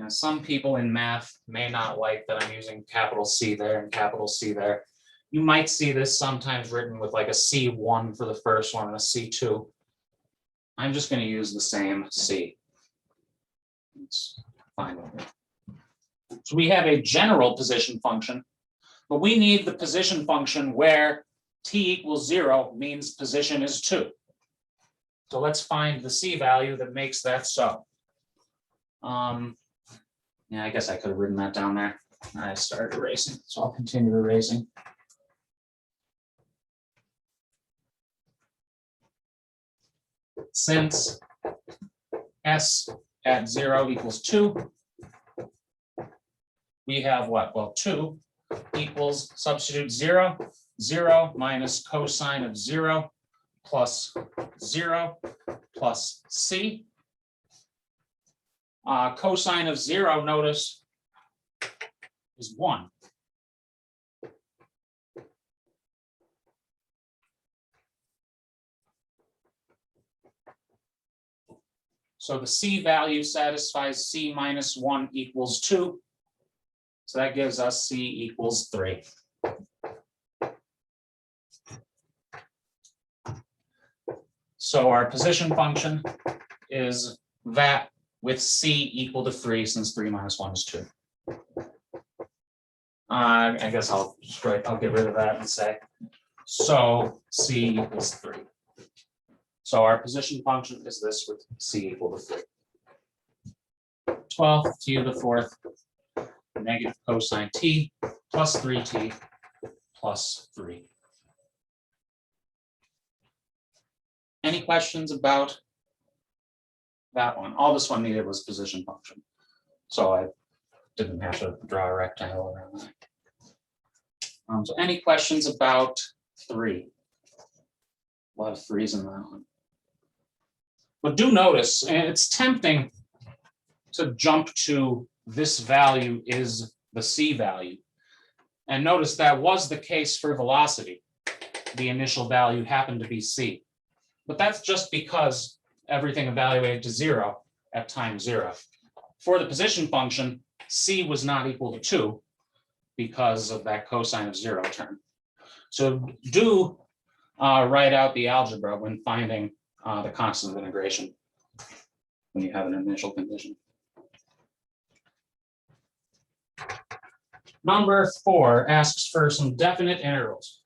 Some people in math may not like that I'm using capital C there and capital C there. You might see this sometimes written with like a C1 for the first one and a C2. I'm just going to use the same C. It's fine with me. So we have a general position function, but we need the position function where t equals 0 means position is 2. So let's find the C value that makes that so. Yeah, I guess I could have written that down there. I started erasing, so I'll continue erasing. Since S at 0 equals 2, we have what? Well, 2 equals, substitute 0, 0 minus cosine of 0 plus 0 plus C. Cosine of 0, notice, is 1. So the C value satisfies C minus 1 equals 2. So that gives us C equals 3. So our position function is that with C equal to 3, since 3 minus 1 is 2. I guess I'll get rid of that and say, so C equals 3. So our position function is this with C equal to 3. 12 t to the fourth negative cosine t plus 3t plus 3. Any questions about that one? All this one needed was position function. So I didn't have to draw a rectangle around that. So any questions about 3? A lot of 3s in that one. But do notice, and it's tempting to jump to this value is the c value. And notice that was the case for velocity. The initial value happened to be c. But that's just because everything evaluated to 0 at time 0. For the position function, c was not equal to 2 because of that cosine of 0 term. So do write out the algebra when finding the constant of integration when you have an initial condition. Number 4 asks for some definite integrals.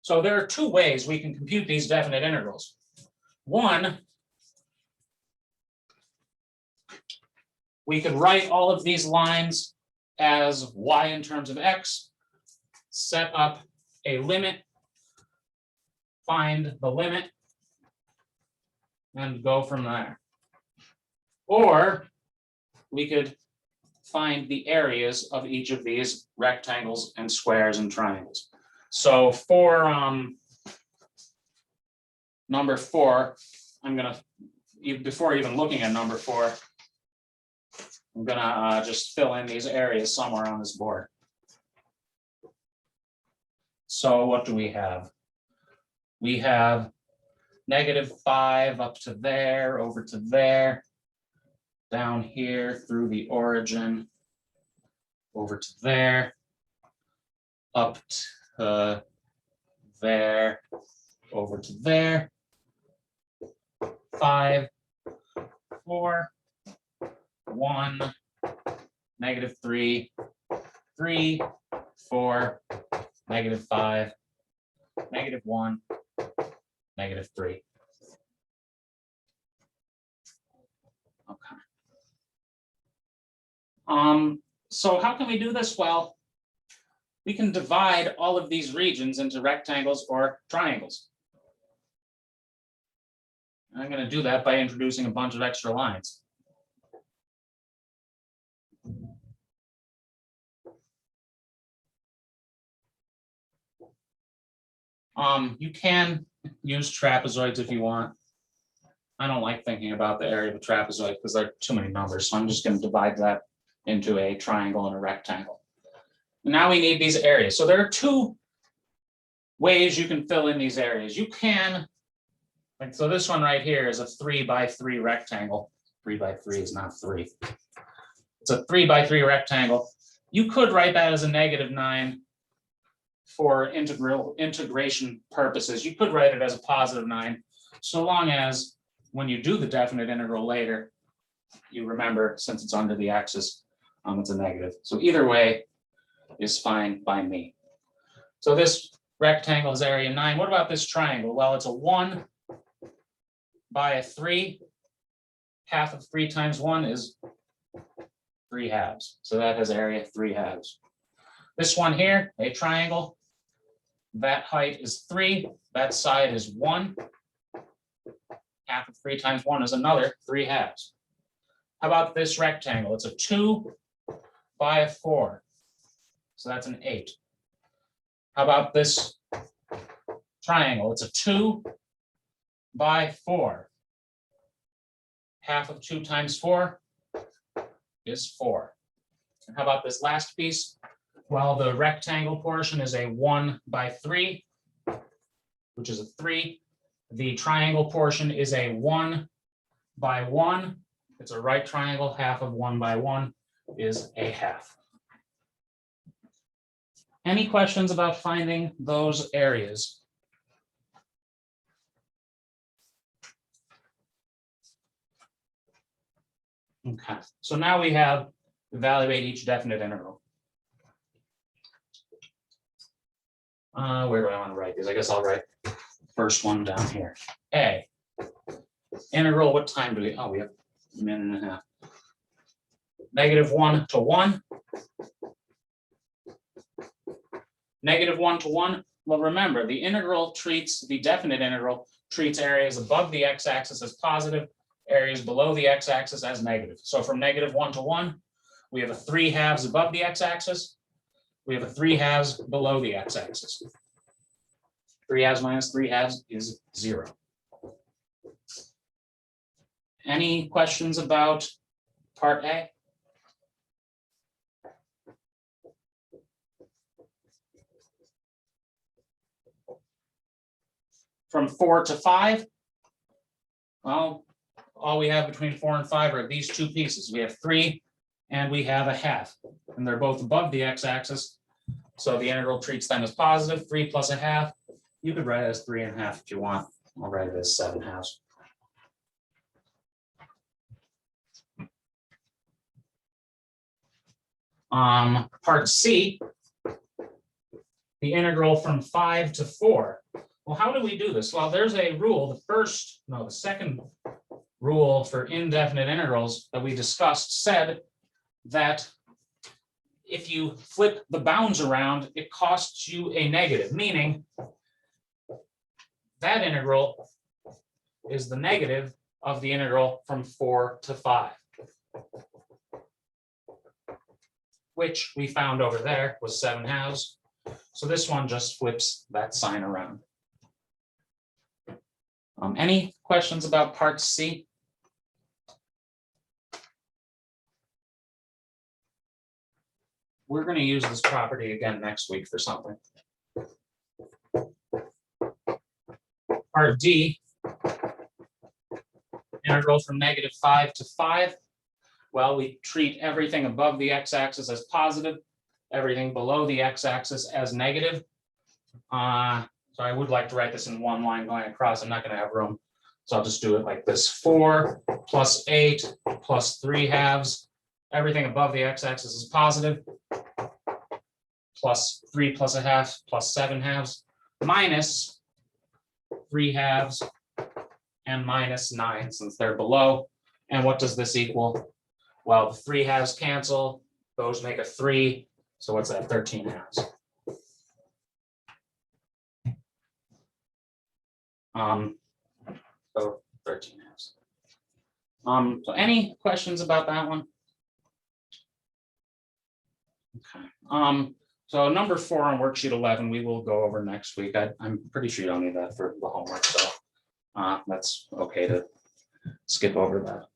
So there are 2 ways we can compute these definite integrals. One, we could write all of these lines as y in terms of x, set up a limit, find the limit, and go from there. Or we could find the areas of each of these rectangles and squares and triangles. So for number 4, I'm gonna, before even looking at number 4, I'm gonna just fill in these areas somewhere on this board. So what do we have? We have -5 up to there, over to there, down here through the origin, over to there, up to there, over to there, 5, 4, 1, -3, 3, 4, -5, -1, -3. Okay. So how can we do this? Well, we can divide all of these regions into rectangles or triangles. I'm going to do that by introducing a bunch of extra lines. You can use trapezoids if you want. I don't like thinking about the area of a trapezoid because there are too many numbers. So I'm just going to divide that into a triangle and a rectangle. Now we need these areas. So there are 2 ways you can fill in these areas. You can, like, so this one right here is a 3 by 3 rectangle. 3 by 3 is not 3. It's a 3 by 3 rectangle. You could write that as a -9 for integration purposes. You could write it as a +9, so long as when you do the definite integral later, you remember, since it's under the axis, it's a negative. So either way is fine by me. So this rectangle is area 9. What about this triangle? Well, it's a 1 by a 3. Half of 3 times 1 is 3/2. So that has area 3/2. This one here, a triangle, that height is 3, that side is 1. Half of 3 times 1 is another 3/2. How about this rectangle? It's a 2 by a 4. So that's an 8. How about this triangle? It's a 2 by 4. Half of 2 times 4 is 4. And how about this last piece? Well, the rectangle portion is a 1 by 3, which is a 3. The triangle portion is a 1 by 1. It's a right triangle. Half of 1 by 1 is a 1/2. Any questions about finding those areas? Okay, so now we have evaluate each definite integral. Where do I want to write these? I guess I'll write the first one down here. A. Integral, what time do we, oh, we have a minute and a half. -1 to 1. -1 to 1. Well, remember, the definite integral treats areas above the x-axis as positive, areas below the x-axis as negative. So from -1 to 1, we have a 3/2 above the x-axis. We have a 3/2 below the x-axis. 3/2 minus 3/2 is 0. Any questions about part A? From 4 to 5, well, all we have between 4 and 5 are these two pieces. We have 3 and we have a 1/2, and they're both above the x-axis. So the integral treats them as positive. 3 plus a 1/2. You could write it as 3 1/2 if you want. I'll write it as 7/2. Part C, the integral from 5 to 4. Well, how do we do this? Well, there's a rule, the second rule for indefinite integrals that we discussed said that if you flip the bounds around, it costs you a negative, meaning that integral is the negative of the integral from 4 to 5, which we found over there was 7/2. So this one just flips that sign around. Any questions about part C? We're going to use this property again next week for something. Part D, integral from -5 to 5. Well, we treat everything above the x-axis as positive, everything below the x-axis as negative. So I would like to write this in one line going across. I'm not going to have room. So I'll just do it like this. 4 plus 8 plus 3/2. Everything above the x-axis is positive. Plus 3 plus a 1/2 plus 7/2 minus 3/2 and minus 9 since they're below. And what does this equal? Well, the 3/2 cancel. Those make a 3. So what's that? 13/2. So 13/2. So any questions about that one? Okay. So number 4 on worksheet 11, we will go over next week. I'm pretty sure you don't need that for the homework, so that's okay to skip over that.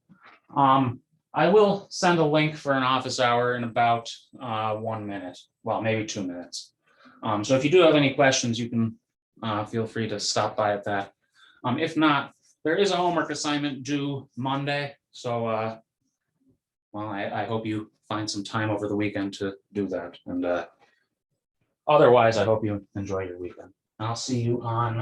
I will send a link for an office hour in about 1 minute, well, maybe 2 minutes. So if you do have any questions, you can feel free to stop by at that. If not, there is a homework assignment due Monday, so well, I hope you find some time over the weekend to do that. And otherwise, I hope you enjoy your weekend. I'll see you on